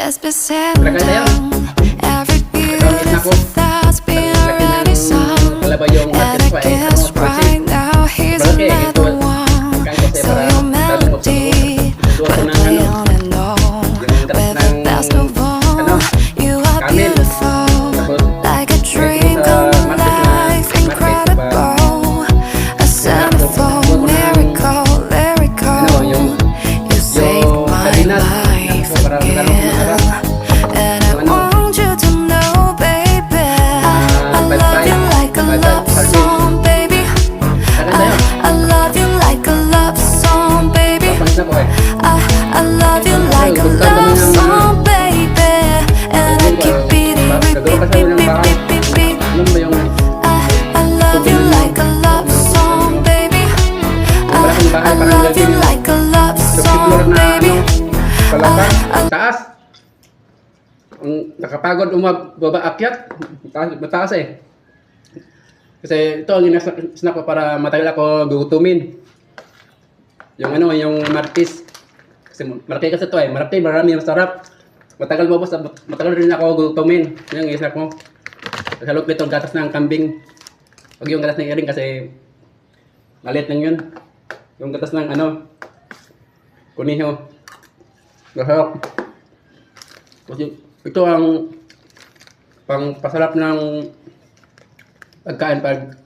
It's been sitting Lagay tayo. down. Every Ito ang gitna ko. beautiful thought's been already sung. Kalaba yung And I market pa eh. guess right now here's another one. So your melody will play on and on. With the best of all, you are beautiful, like a dream come to life, incredible, a centerfold miracle, lyrical. You saved my life again, and I want you to know, baby, I love you like a love song, baby. I love you like a love song, baby. I love you like a love song, baby. And I keep beating, beat, beat, beat, beat, beat, beat. Ano ba yung I love you like a love song, baby. I love you like a love song, baby. palapag? Taas. Ang nakapagod baba akyat. Mataas eh. Kasi ito ang snack ko para matagal ako gugutumin. Yung ano, yung martis. Kasi malaki kasi ito eh. Marami, masarap. Matagal rin ako gugutumin. Yung snack ko. Halot ko itong gatas ng kambing. Huwag yung gatas ng iring kasi maliit lang yun. Yung gatas ng ano, kuniho. Masarap. Kasi ito ang pangpasarap ng pagkain pag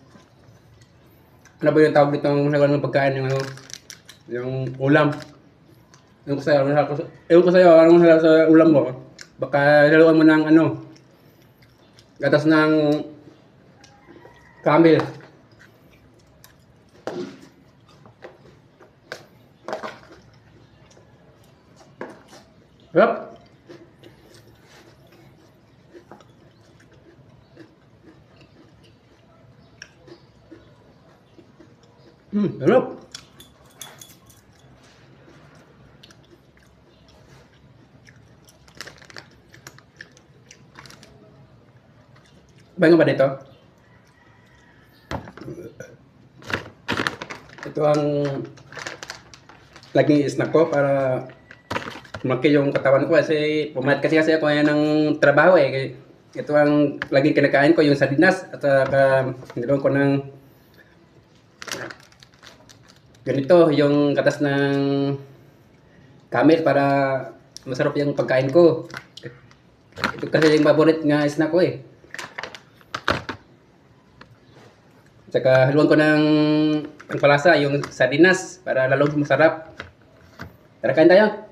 ano ba yung tawag dito ng pagkain yung ano yung ulam. Ewan ko sa'yo, anong masarap sa ulam mo? Baka haluan mo ng ano gatas ng camel. Yup. Sarap. Bago ba dito? Ito ang laging snack ko para lumaki yung katawan ko kasi pumayat kasi ako yan ng trabaho eh. Ito ang laging kinakain ko, yung sardinas at niluwan ko ng ganito, yung gatas ng camel para masarap yung pagkain ko. Ito kasi yung favorite nga snack ko eh. Tsaka haluan ko ng pangpalasa, yung sardinas para lalong masarap. Tara, kain tayo.